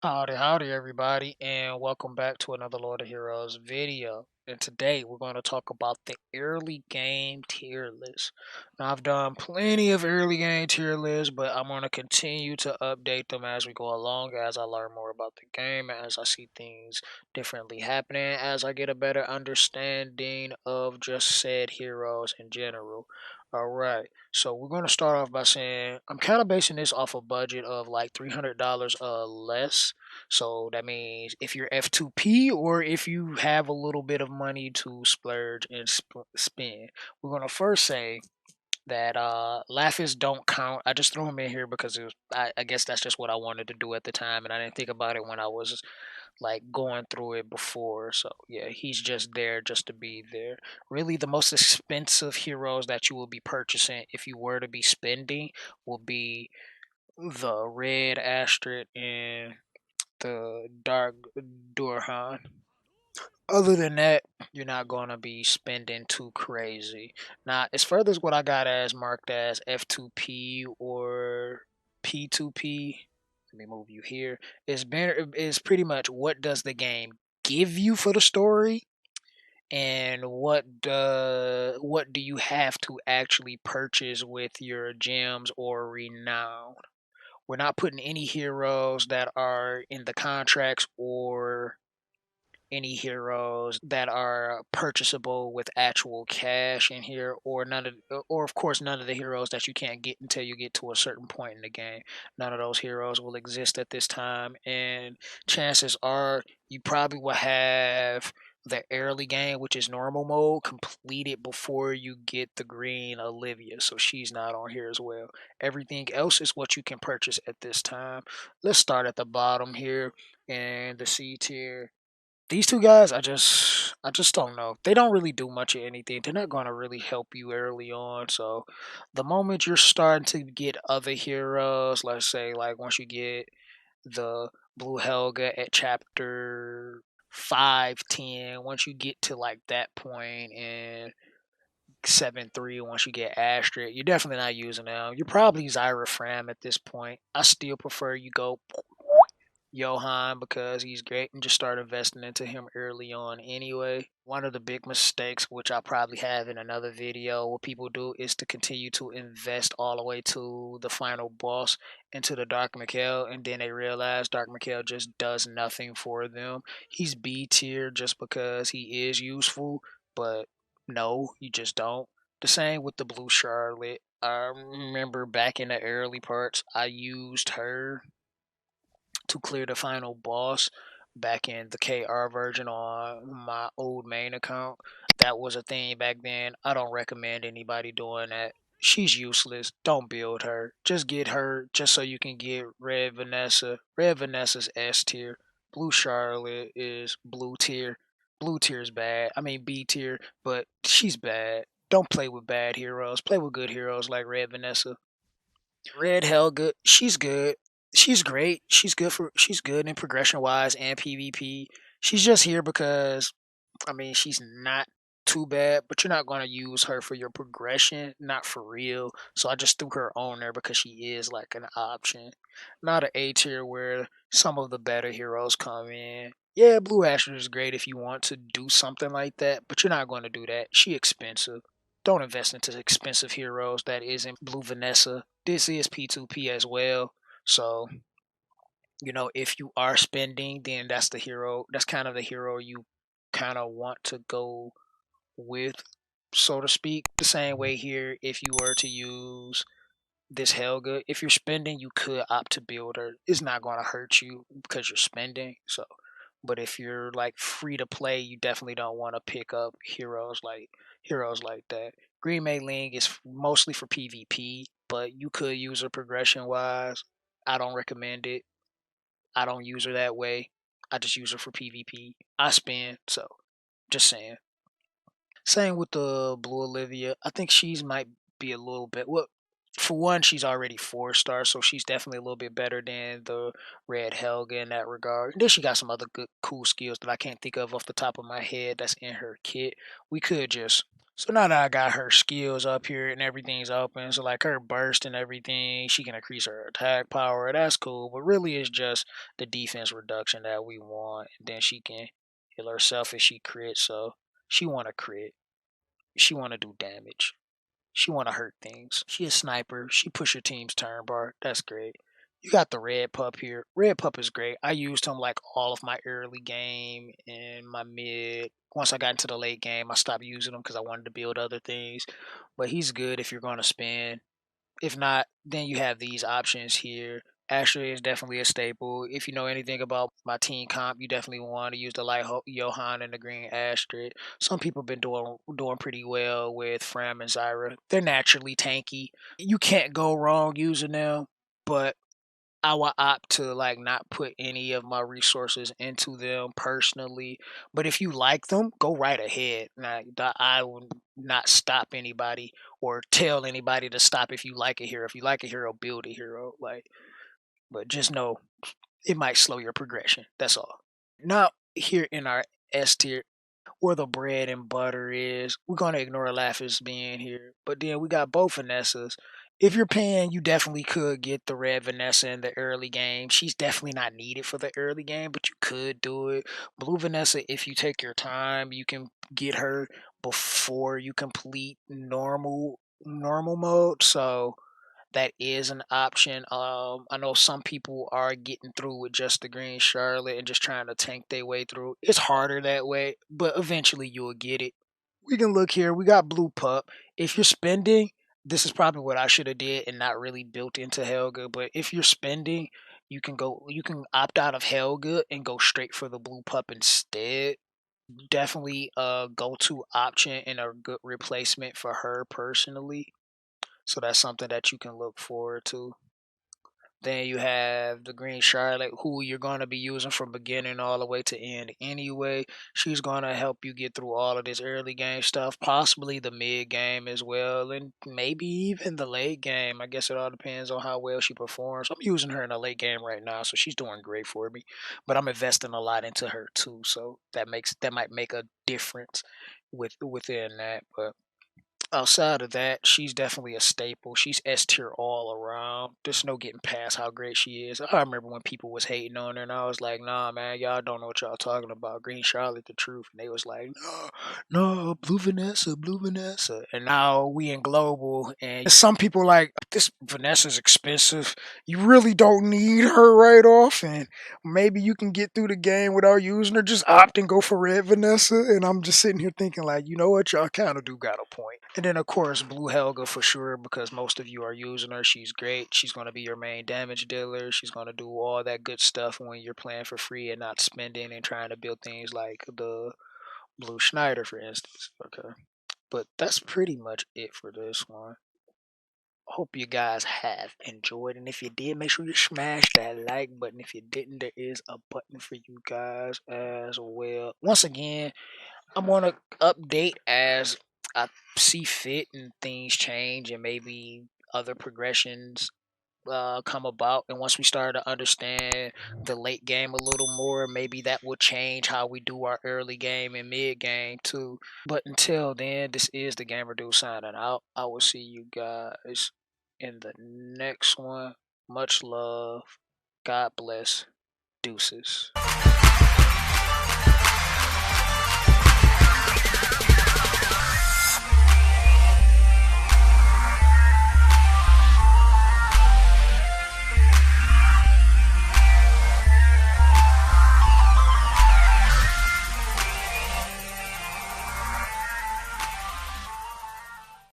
Howdy, howdy, everybody, and welcome back to another Lord of Heroes video. And today we're going to talk about the early game tier list. Now, I've done plenty of early game tier lists, but I'm going to continue to update them as we go along, as I learn more about the game, as I see things differently happening, as I get a better understanding of just said heroes in general. Alright, so we're going to start off by saying I'm kind of basing this off a budget of like $300 less. So that means if you're F2P or if you have a little bit of money to splurge and spend. We're going to first say that laughs don't count. I just threw him in here because I guess that's just what I wanted to do at the time, and I didn't think about it when I was like going through it before. So yeah, he's just there just to be there. Really, the most expensive heroes that you will be purchasing if you were to be spending will be the red Astrid and the dark Durhan. Other than that, you're not gonna be spending too crazy. Now, as further as what I got as marked as F2P or P2P, let me move you here. Is pretty much what does the game give you for the story, and what do you have to actually purchase with your gems or renown. We're not putting any heroes that are in the contracts or any heroes that are purchasable with actual cash in here, or or of course none of the heroes that you can't get until you get to a certain point in the game. None of those heroes will exist at this time, and chances are you probably will have the early game, which is normal mode, completed before you get the green Olivia, so she's not on here as well. Everything else is what you can purchase at this time. Let's start at the bottom here in the C tier. These two guys, I just don't know. They don't really do much of anything. They're not gonna really help you early on. So the moment you're starting to get other heroes, let's say like once you get the Blue Helga at chapter 5, 10, once you get to like that point in 7-3, once you get Astrid, you're definitely not using them. You're probably Zyra Fram at this point. I still prefer you go Johan because he's great and just start investing into him early on anyway. One of the big mistakes, which I probably have in another video, what people do is to continue to invest all the way to the final boss into the Dark Mikhail, and then they realize Dark Mikhail just does nothing for them. He's B tier just because he is useful, but no, you just don't. The same with the Blue Charlotte. I remember back in the early parts, I used her to clear the final boss back in the KR version on my old main account. That was a thing back then. I don't recommend anybody doing that. She's useless. Don't build her. Just get her just so you can get Red Vanessa. Red Vanessa's S tier. Blue Charlotte is blue tier. Blue tier is bad. I mean B tier, but she's bad. Don't play with bad heroes. Play with good heroes like Red Vanessa. Red Helga, she's good. She's great. She's good in progression wise and PvP. She's just here because I mean she's not too bad, but you're not gonna use her for your progression, not for real. So I just threw her on there because she is like an option. Not an A tier where some of the better heroes come in. Yeah, Blue Asher is great if you want to do something like that, but you're not going to do that. She expensive. Don't invest into expensive heroes that isn't Blue Vanessa. This is P2P as well. So, if you are spending, then that's the hero. That's kind of the hero you kind of want to go with, so to speak. The same way here, if you were to use this Helga, if you're spending, you could opt to build her. It's not going to hurt you because you're spending. So, but if you're like free to play, you definitely don't want to pick up heroes like that. Green Mei Ling is mostly for PvP, but you could use her progression wise. I don't recommend it. I don't use her that way. I just use her for PvP. I spend, so just saying. Same with the Blue Olivia. I think she's might be a little bit well. For one, she's already 4 star, so she's definitely a little bit better than the Red Helga in that regard. And then she got some other good, cool skills that I can't think of off the top of my head that's in her kit. We could just So now that I got her skills up here and everything's open, so like her burst and everything, she can increase her attack power. That's cool, but really it's just the defense reduction that we want. And then she can heal herself if she crits. So she want to crit. She want to do damage. She want to hurt things. She a sniper. She push your team's turn bar. That's great. You got the red pup here. Red pup is great. I used him like all of my early game and my mid. Once I got into the late game, I stopped using him because I wanted to build other things. But he's good if you're going to spin. If not, then you have these options here. Asher is definitely a staple. If you know anything about my team comp, you definitely want to use the light Johan and the green Astrid. Some people have been doing pretty well with Fram and Zyra. They're naturally tanky. You can't go wrong using them, but I would opt to like not put any of my resources into them personally. But if you like them, go right ahead. Now, I will not stop anybody or tell anybody to stop if you like a hero. If you like a hero, build a hero. Like, but just know it might slow your progression. That's all. Now, here in our S tier, where the bread and butter is. We're gonna ignore Laphis being here, but then we got both Vanessas. If you're paying, you definitely could get the red Vanessa in the early game. She's definitely not needed for the early game, but you could do it. Blue Vanessa, if you take your time, you can get her before you complete normal mode. So that is an option. I know some people are getting through with just the green Charlotte and just trying to tank their way through. It's harder that way, but eventually you'll get it. We can look here. We got Blue Pup. If you're spending, this is probably what I should have did and not really built into Helga. But if you're spending, you can opt out of Helga and go straight for the Blue Pup instead. Definitely a go-to option and a good replacement for her personally. So that's something that you can look forward to. Then you have the Green Charlotte, who you're going to be using from beginning all the way to end anyway. She's going to help you get through all of this early game stuff, possibly the mid game as well, and maybe even the late game. I guess it all depends on how well she performs. I'm using her in the late game right now, so she's doing great for me. But I'm investing a lot into her too, so that might make a difference within that. But outside of that, she's definitely a staple. She's S tier all around. There's no getting past how great she is. I remember when people was hating on her, and I was like, "Nah, man, y'all don't know what y'all talking about. Green Charlotte, the truth." And they was like, "No, no, Blue Vanessa, Blue Vanessa." And now we in global, and some people like this Vanessa's expensive. You really don't need her right off, and maybe you can get through the game without using her. Just opt and go for Red Vanessa. And I'm just sitting here thinking, like, you know what, y'all kind of do got a point. And then, of course, Blue Helga for sure, because most of you are using her. She's great. She's going to be your main damage dealer. She's going to do all that good stuff when you're playing for free and not spending and trying to build things like the Blue Schneider, for instance. Okay. But that's pretty much it for this one. Hope you guys have enjoyed. And if you did, make sure you smash that like button. If you didn't, there is a button for you guys as well. Once again, I'm gonna update as I see fit and things change and maybe other progressions come about. And once we start to understand the late game a little more, maybe that will change how we do our early game and mid game too. But until then, this is the Gamer Dude signing out. I will see you guys in the next one. Much love. God bless. Deuces.